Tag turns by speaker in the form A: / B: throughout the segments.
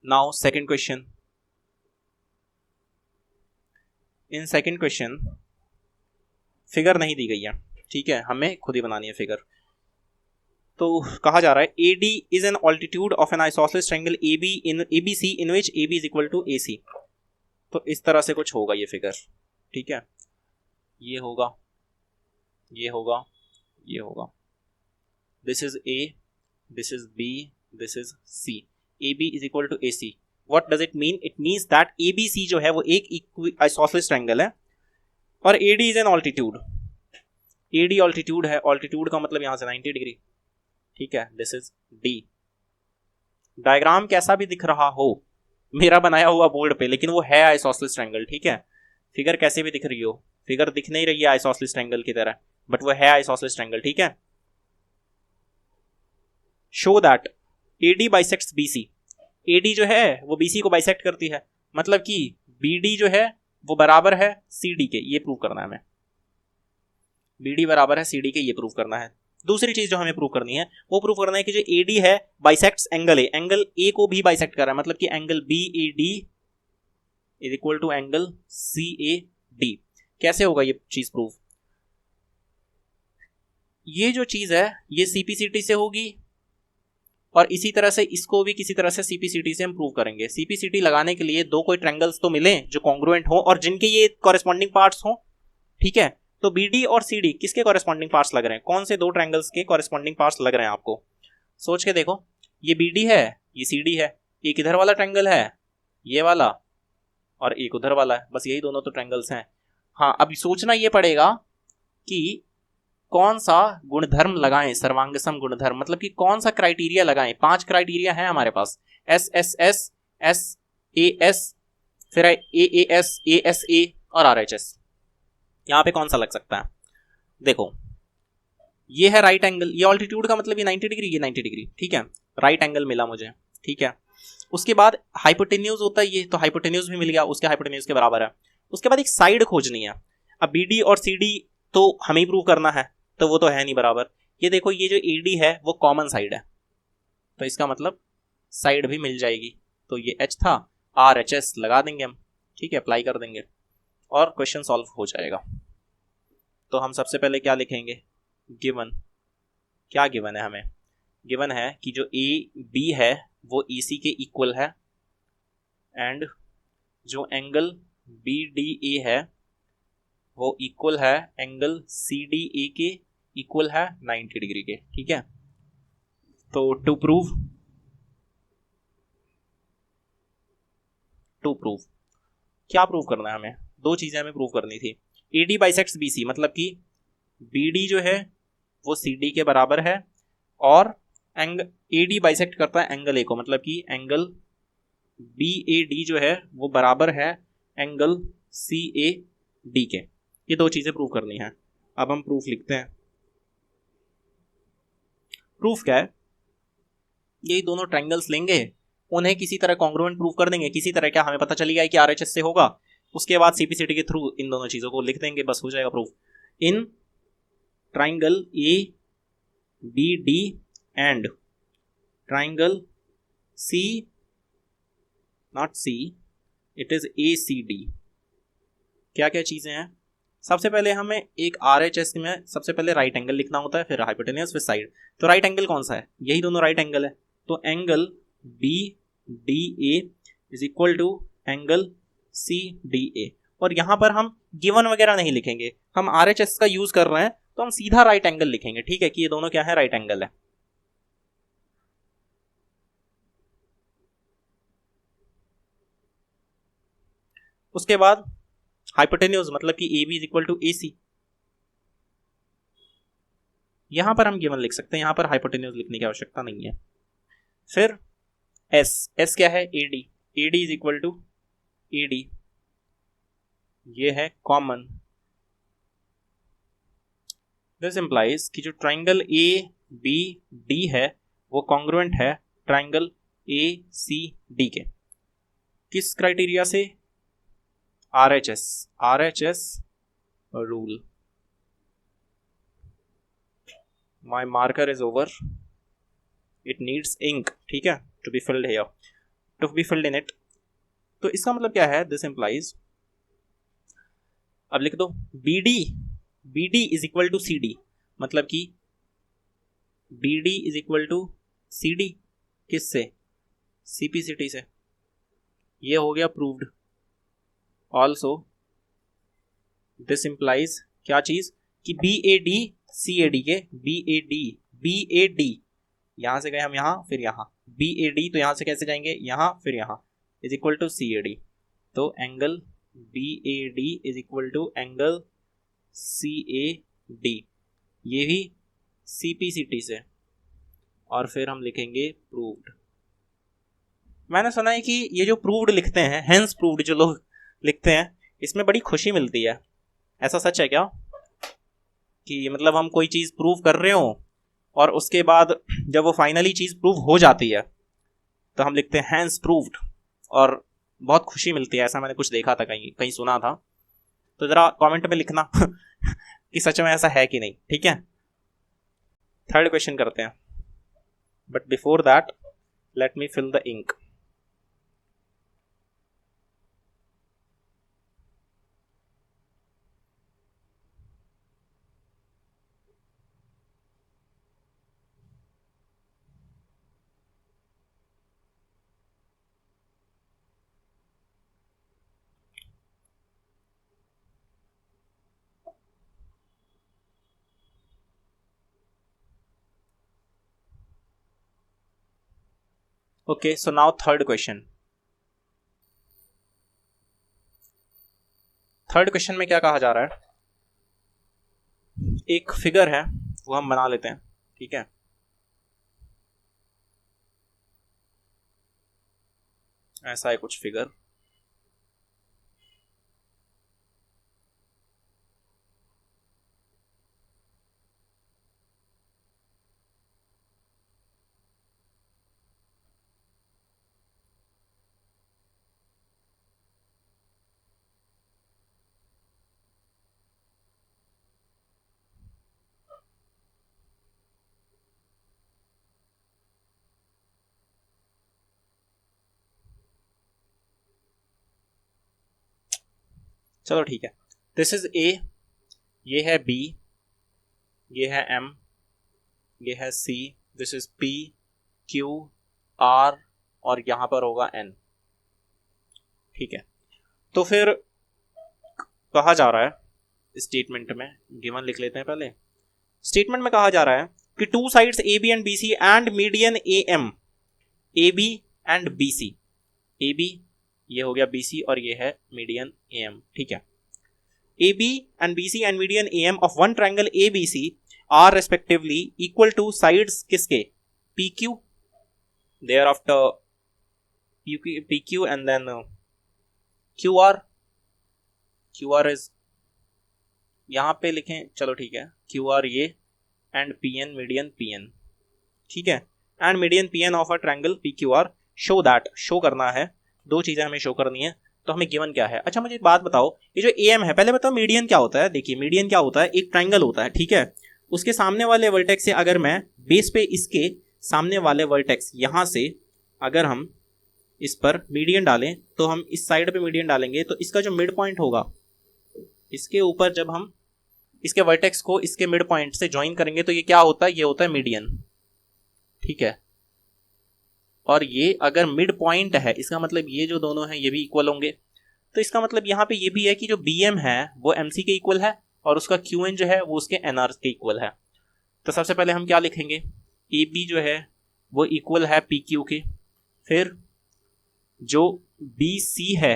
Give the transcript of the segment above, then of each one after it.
A: Now second question. In second question figure नहीं दी गई है, ठीक है, हमें खुद ही बनानी है फिगर. तो कहा जा रहा है AD is an altitude of an isosceles triangle ABC in which AB is equal to AC. तो इस तरह से कुछ होगा ये फिगर, ठीक है. ये होगा, ये होगा, ये होगा. This is A, this is B, this is C. AB is equal to AC. What does it mean? It means that ABC जो है वो एक आइसोसेलेस ट्रायंगल है और AD is an altitude. AD altitude है, ऑल्टीट्यूड का मतलब यहां से 90 डिग्री, ठीक है. This is D. डायग्राम कैसा भी दिख रहा हो मेरा बनाया हुआ बोर्ड पे, लेकिन वो है आइसोसेलेस ट्रायंगल, ठीक है. फिगर कैसे भी दिख रही हो, फिगर दिख नहीं रही है आइसोसेलेस ट्रायंगल की तरह, बट वो है आइसोसेलेस ट्रायंगल, ठीक है. Show that AD bisects BC. AD जो है वो BC को बाइसेक्ट करती है, मतलब कि BD जो है वो बराबर है CD के. ये प्रूव करना है हमें. BD बराबर है CD के, ये प्रूव करना है. दूसरी चीज जो हमें प्रूव करनी है वो प्रूव करना है कि जो AD है bisects angle A. Angle A को भी बाइसेक्ट कर रहा है, मतलब कि angle BAD is equal to angle CAD. कैसे होगा ये चीज प्रूव? ये जो चीज है ये CPCT से होगी और इसी तरह से इसको भी किसी तरह से CPCT से हम प्रूव करेंगे. CPCT लगाने के लिए दो कोई ट्रायंगल्स तो मिले जो कॉन्ग्रुएंट हो और जिनके ये कॉरेस्पॉन्डिंग पार्ट्स हो, ठीक है. तो BD और CD किसके कॉरेस्पॉन्डिंग पार्ट्स लग रहे हैं? कौन से दो ट्रायंगल्स के कॉरेस्पॉन्डिंग पार्ट्स लग रहे हैं? आपको सोच के देखो. ये BD है, ये CD है. एक इधर वाला ट्रायंगल है ये वाला और एक उधर वाला है, बस यही दोनों तो ट्रायंगल्स हैं. हाँ, अब सोचना ये पड़ेगा कि कौन सा गुणधर्म लगाएं, सर्वांगसम गुणधर्म, मतलब कि कौन सा क्राइटेरिया लगाएं. 5 क्राइटेरिया है हमारे पास, SSS, SAS, फिर AAS, ASA और RHS. यहां पे कौन सा लग सकता है? देखो, ये है राइट एंगल, ये ऑल्टीट्यूड का मतलब ये 90 डिग्री, ये 90 डिग्री, ठीक है. राइट एंगल मिला मुझे, ठीक है. उसके बाद हाइपोटेन्यूज होता है ये, तो हाइपोटेन्यूज भी मिल गया, उसके हाइपोटेन्यूज के बराबर है. उसके बाद एक साइड खोजनी है. अब BD और CD तो हमें ही प्रूव करना है, तो वो तो है नहीं बराबर. ये देखो, ये जो AD है वो कॉमन साइड है, तो इसका मतलब साइड भी मिल जाएगी. तो ये H था, RHS लगा देंगे हम, ठीक है, अप्लाई कर देंगे और क्वेश्चन सॉल्व हो जाएगा. तो हम सबसे पहले क्या लिखेंगे? गिवन. क्या गिवन है हमें? गिवन है कि जो AB है वो EC के इक्वल है एंड जो एंगल BDA है वो इक्वल है एंगल CDA के, इक्वल है 90 डिग्री के, ठीक है. तो टू प्रूव क्या प्रूव करना है हमें? दो चीजें हमें प्रूव करनी थी. AD बाइसेक्ट्स BC, मतलब कि BD जो है वो CD के बराबर है और AD बाइसेक्ट करता है एंगल A को, मतलब कि एंगल BAD जो है वो बराबर है एंगल CAD के. ये दो चीजें प्रूव करनी है. अब हम प्रूफ लिखते हैं. प्रूफ क्या है? यही दोनों ट्रायंगल्स लेंगे, उन्हें किसी तरह कॉन्ग्रुएंट प्रूफ कर देंगे. किसी तरह क्या, हमें पता चली गया कि RHS से होगा. उसके बाद CPCT के थ्रू इन दोनों चीजों को लिख देंगे, बस हो जाएगा proof. In triangle ABD and triangle C, not C, it is ACD. क्या क्या चीजें हैं? सबसे पहले हमें एक RHS में सबसे पहले राइट एंगल लिखना होता है, फिर हाइपोटेन्यूज, फिर साइड. तो राइट एंगल कौन सा है? यही दोनों राइट एंगल है. तो angle BDA is equal to angle CDA. और यहां पर हम गिवन वगैरह नहीं लिखेंगे, हम RHS का यूज कर रहे हैं, तो हम सीधा राइट एंगल लिखेंगे, ठीक है, कि ये दोनों क्या है? राइट एंगल है. उसके बाद हाइपोटेन्यूज, मतलब कि AB is equal to AC. यहां पर हम गिवन लिख सकते हैं, यहां पर हाइपोटेन्यूज लिखने की आवश्यकता नहीं है. फिर S क्या है? AD is equal to AD, ये है कॉमन. दिस इंप्लाइज कि जो ट्रायंगल ABD है वो कॉन्ग्रुएंट है ट्रायंगल ACD के. किस क्राइटेरिया से? RHS rule. My marker is over, it needs ink, ठीक है, to be filled here. To be filled in it. तो इसका मतलब क्या है, दिस इंप्लाइज, अब लिख दो B D is equal to C D, मतलब कि B D is equal to C D, किससे, सीपीसीटी से। ये हो गया प्रूव्ड। ऑल्सो दिस इंप्लाइज क्या चीज, कि B A D C A D के, बी ए डी यहां से गए हम यहां फिर यहां, बी ए डी तो यहां से कैसे जाएंगे, यहां फिर यहां, is equal to C A D. तो angle B A D is equal to angle C A D, ये भी सीपीसीटी से। और फिर हम लिखेंगे प्रूव्ड। मैंने सुना है कि ये जो प्रूव्ड लिखते हैं, हेंस प्रूव्ड जो लोग लिखते हैं, इसमें बड़ी खुशी मिलती है। ऐसा सच है क्या, कि मतलब हम कोई चीज़ प्रूव कर रहे हो और उसके बाद जब वो फाइनली चीज़ प्रूव हो जाती है तो हम लिखते हैं हेंस प्रूव्ड, और बहुत खुशी मिलती है। ऐसा मैंने कुछ देखा था, कहीं कहीं सुना था। तो ज़रा कमेंट में लिखना कि सच में ऐसा है कि नहीं, ठीक है। थर्ड क्वेश्चन करते हैं, but before that let me fill the ink. Okay, so now third question. Third question में क्या कहा जा रहा है, एक फिगर है वो हम बना लेते हैं, ठीक है। ऐसा है कुछ फिगर, चलो ठीक है। दिस इज ए, ये है बी, ये है एम, ये है C, this is P Q R, और यहां पर होगा एन, ठीक है। तो फिर कहा जा रहा है स्टेटमेंट में, गिवन लिख लेते हैं पहले। स्टेटमेंट में कहा जा रहा है कि two sides A B and B C and median A M, A B and B C, A B ये हो गया बी सी और ये है मीडियन ए एम, ठीक है। A B and B C and median A M of one triangle A B C are respectively equal to sides किसके, P Q, thereafter P Q and then Q R, Q R is यहां पे लिखें, चलो ठीक है, Q R ये, and P N median P N, ठीक है। And median P N of a triangle P Q R, show that, show करना है, दो चीजें हमें शो करनी है। तो हमें गिवन क्या है, अच्छा मुझे एक बात बताओ, ये जो ए एम है, पहले बताओ मीडियन क्या होता है। देखिए मीडियन क्या होता है, एक ट्राइंगल होता है, ठीक है। उसके सामने वाले वर्टेक्स से अगर मैं बेस पे इसके सामने वाले वर्टेक्स यहां से अगर हम इस पर मीडियन डालें, तो हम इस साइड पे मीडियन डालेंगे, तो इसका जो मिड पॉइंट होगा, इसके ऊपर जब हम इसके वर्टेक्स को इसके मिड पॉइंट से ज्वाइन करेंगे, तो ये क्या होता है, ये होता है मीडियन, ठीक है। और ये अगर मिड पॉइंट है, इसका मतलब ये जो दोनों हैं ये भी इक्वल होंगे। तो इसका मतलब यहाँ पे ये भी है कि जो बी एम है वो एम सी के इक्वल है, और उसका क्यू एन जो है वो उसके एन आर के इक्वल है। तो सबसे पहले हम क्या लिखेंगे, ए बी जो है वो इक्वल है पी क्यू के, फिर जो बी सी है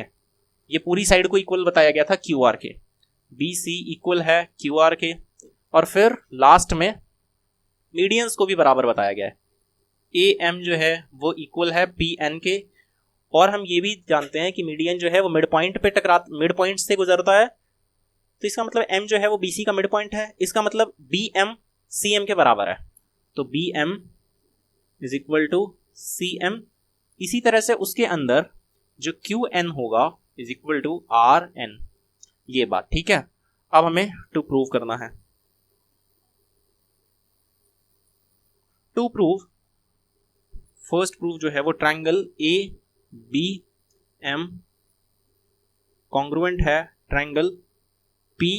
A: ये पूरी साइड को इक्वल बताया गया था क्यू आर के, बी सी इक्वल है क्यू आर के, और फिर लास्ट में मीडियंस को भी बराबर बताया गया है, ए एम जो है वो इक्वल है पी एन के, और हम ये भी जानते हैं कि मीडियन जो है वो मिड पॉइंट पे मिड पॉइंट से गुजरता है। तो इसका मतलब एम जो है वो बी सी का मिड पॉइंट है, इसका मतलब बी एम सी एम के बराबर है, तो B M is equal to C M. इसी तरह से उसके अंदर जो क्यू एन होगा is equal to R N, ये बात ठीक है। अब हमें टू प्रूव करना है। टू प्रूव, फर्स्ट प्रूफ जो है वो triangle A B M congruent है ट्रायंगल पी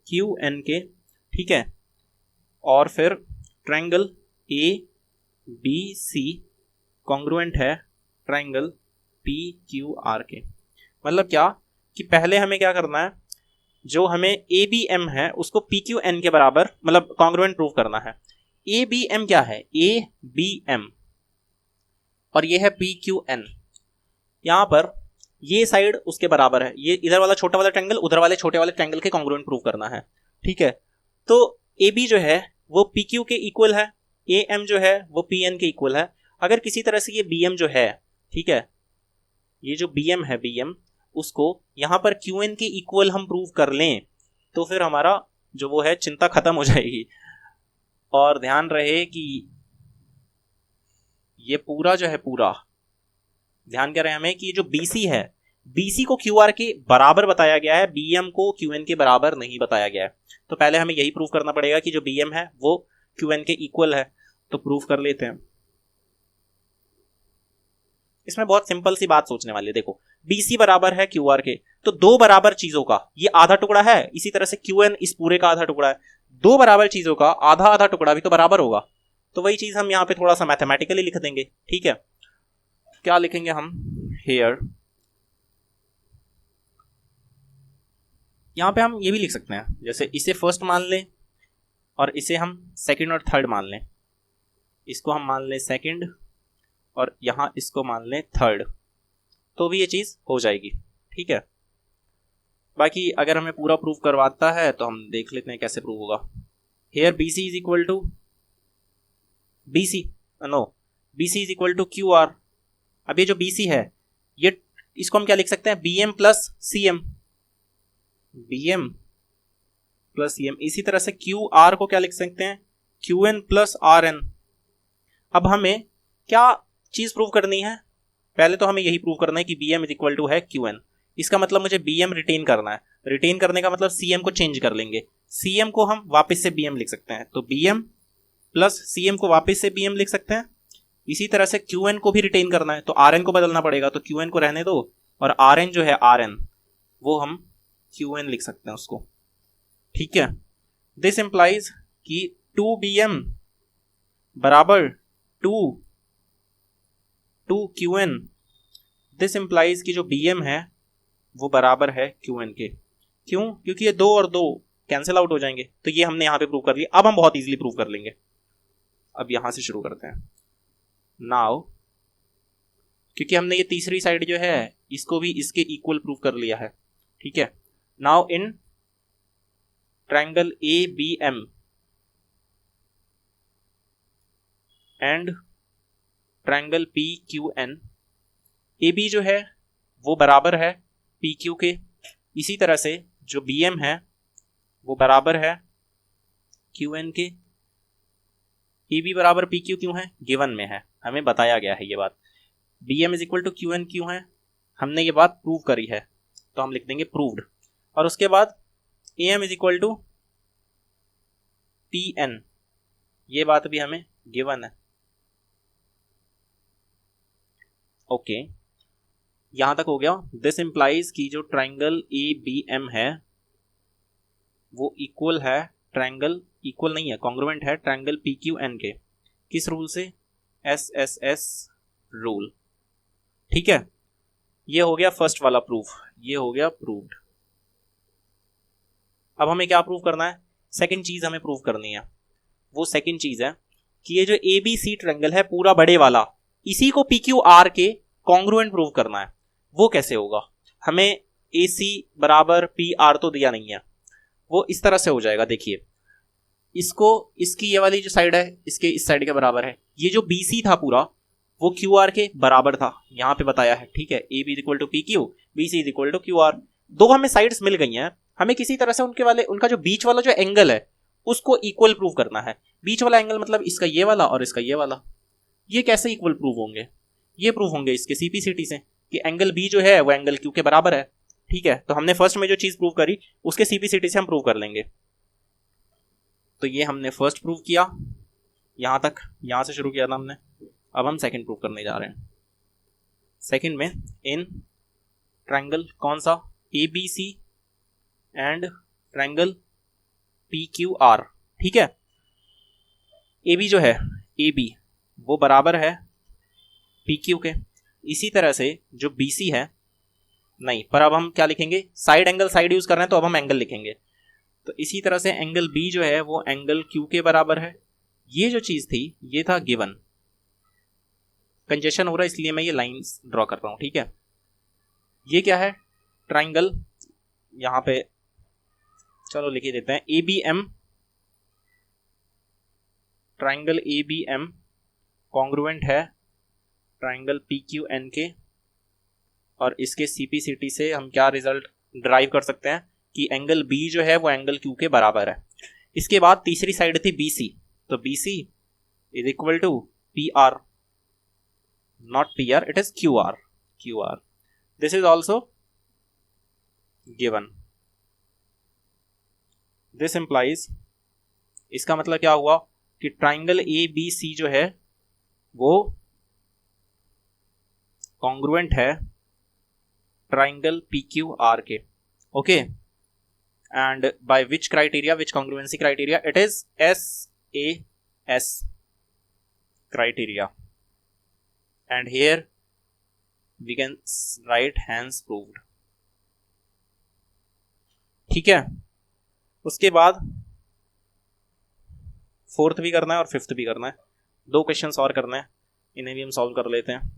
A: क्यू एन के, ठीक है, और फिर triangle A B C congruent है ट्रायंगल पी क्यू आर के। मतलब क्या कि पहले हमें क्या करना है, जो हमें ए बी एम है उसको पी क्यू एन के बराबर मतलब कॉन्ग्रुएंट प्रूव करना है। ए बी एम क्या है, ए बी एम, और ये है पी क्यू एन। यहां पर ये साइड उसके बराबर है, ये इधर वाला छोटा वाला ट्रायंगल उधर वाले छोटे वाले ट्रायंगल के कॉन्ग्रुएंट प्रूव करना है, ठीक है। तो ए बी जो है वो पी क्यू के इक्वल है, ए एम जो है वो पी एन के इक्वल है। अगर किसी तरह से ये बी एम जो है, ठीक है, ये जो बी एम है बी एम, उसको यहां पर क्यू एन के इक्वल हम प्रूव कर लें तो फिर हमारा जो वो है चिंता खत्म हो जाएगी। और ध्यान रहे कि ये पूरा जो है पूरा ध्यान क्या रहे हमें कि जो BC है, BC को QR के बराबर बताया गया है, BM को QN के बराबर नहीं बताया गया है। तो पहले हमें यही प्रूव करना पड़ेगा कि जो BM है वो QN के इक्वल है। तो प्रूव कर लेते हैं। इसमें बहुत सिंपल सी बात सोचने वाली है। देखो BC बराबर है QR के, तो दो बराबर चीजों का ये आधा टुकड़ा है, इसी तरह से QN इस पूरे का आधा टुकड़ा है। दो बराबर चीजों का आधा आधा टुकड़ा भी तो बराबर होगा। तो वही चीज हम यहाँ पे थोड़ा सा मैथमेटिकली लिख देंगे, ठीक है। क्या लिखेंगे हम, हेयर, यहां पे हम ये भी लिख सकते हैं, जैसे इसे फर्स्ट मान लें और इसे हम सेकंड और थर्ड मान लें, इसको हम मान लें सेकंड और यहां इसको मान लें थर्ड, तो भी ये चीज हो जाएगी, ठीक है। बाकी अगर हमें पूरा प्रूफ करवाता है तो हम देख लेते हैं कैसे प्रूव होगा। Here BC is equal to BC, no, BC is equal to QR। अब ये जो BC है ये इसको हम क्या लिख सकते हैं, BM plus CM, BM plus CM। इसी तरह से QR को क्या लिख सकते हैं, QN प्लस RN। अब हमें क्या चीज प्रूव करनी है, पहले तो हमें यही प्रूव करना है कि BM इज इक्वल टू है QN। इसका मतलब मुझे BM रिटेन करना है, रिटेन करने का मतलब CM को चेंज कर लेंगे, CM को हम वापस से BM लिख सकते हैं, तो BM प्लस CM को वापस से BM लिख सकते हैं। इसी तरह से QN को भी रिटेन करना है तो RN को बदलना पड़ेगा, तो QN को रहने दो और RN जो है RN वो हम QN लिख सकते हैं उसको, ठीक है। दिस इंप्लाइज कि 2BM बराबर 2QN। दिस इंप्लाइज कि जो BM है वो बराबर है QN के। क्यों, क्योंकि ये दो और दो कैंसिल आउट हो जाएंगे, तो ये हमने यहां पे प्रूव कर लिया। अब हम बहुत इजीली प्रूव कर लेंगे। अब यहां से शुरू करते हैं। नाउ क्योंकि हमने ये तीसरी साइड जो है इसको भी इसके इक्वल प्रूव कर लिया है, ठीक है। Now in triangle ABM and triangle PQN, AB जो है वो बराबर है PQ के, इसी तरह से जो BM है वो बराबर है QN के। AB बराबर PQ क्यों है, गिवन में है, हमें बताया गया है ये बात। BM is equal to QN क्यों है, हमने ये बात प्रूव करी है, तो हम लिख देंगे प्रूव्ड। और उसके बाद AM is equal to PN, ये बात भी हमें गिवन है, ओके। यहां तक हो गया। दिस इंप्लाइज कि जो ट्रायंगल ABM है वो इक्वल है ट्रायंगल, इक्वल नहीं है, कॉन्ग्रुएंट है ट्रायंगल PQN के। किस रूल से, SSS रूल, ठीक है। ये हो गया फर्स्ट वाला प्रूफ, ये हो गया प्रूव्ड। अब हमें क्या प्रूव करना है, सेकंड चीज हमें प्रूव करनी है। वो सेकंड चीज है कि ये जो ABC ट्रायंगल है पूरा बड़े वाला, इसी को PQR के कॉन्ग्रुएंट प्रूव करना है। वो कैसे होगा, हमें AC बराबर PR तो दिया नहीं है, वो इस तरह से हो जाएगा। देखिए इसको, इसकी ये वाली जो साइड है इसके इस साइड के बराबर है, ये जो BC था पूरा वो QR के बराबर था, यहाँ पे बताया है, ठीक है। AB is equal to PQ, BC is equal to QR। दो हमें साइड्स मिल गई हैं, हमें किसी तरह से उनके वाले उनका जो बीच वाला जो एंगल है उसको इक्वल प्रूव करना है। बीच वाला एंगल मतलब इसका ये वाला और इसका ये वाला, ये कैसे इक्वल प्रूव होंगे, ये प्रूव होंगे इसके CPCT से कि एंगल B जो है वो एंगल Q के बराबर है, ठीक है। तो हमने फर्स्ट में जो चीज प्रूव करी उसके CPCT से हम प्रूव कर लेंगे। तो ये हमने फर्स्ट प्रूव किया, यहां तक, यहां से शुरू किया था हमने। अब हम सेकंड प्रूव करने जा रहे हैं। सेकंड में इन ट्रायंगल कौन सा, A B C and triangle P Q R, ठीक है। ए बी जो है, ए बी वो बराबर है पी क्यू के। इसी तरह से जो बी सी है, नहीं पर अब हम क्या लिखेंगे, साइड एंगल साइड यूज कर रहे हैं तो अब हम एंगल लिखेंगे। तो इसी तरह से एंगल बी जो है वो एंगल क्यू के बराबर है। ये जो चीज थी ये था गिवन। कंजेशन हो रहा है इसलिए मैं ये लाइंस ड्रॉ कर रहा हूं, ठीक है। ये क्या है, ट्राइंगल, यहां पे चलो लिख ही देते हैं A B M, triangle A B M congruent है ट्राइंगल पी क्यू एन के। और इसके सीपीसीटी से हम क्या रिजल्ट ड्राइव कर सकते हैं कि एंगल बी जो है वो एंगल क्यू के बराबर है। इसके बाद तीसरी साइड थी बी सी, तो B C is equal to P R, not P R, it is Q R, Q R. This is also given. This implies, इसका मतलब क्या हुआ कि ट्राइंगल ए बी सी जो है वो कॉन्ग्रुएंट है ट्राइंगल पी क्यू आर के, okay. And by which criteria, which congruency criteria, it is SAS criteria, and here we can write hence proved, ठीक है। उसके बाद फोर्थ भी करना है और फिफ्थ भी करना है, 2 क्वेश्चंस और करना है, इन्हें भी हम सॉल्व कर लेते हैं।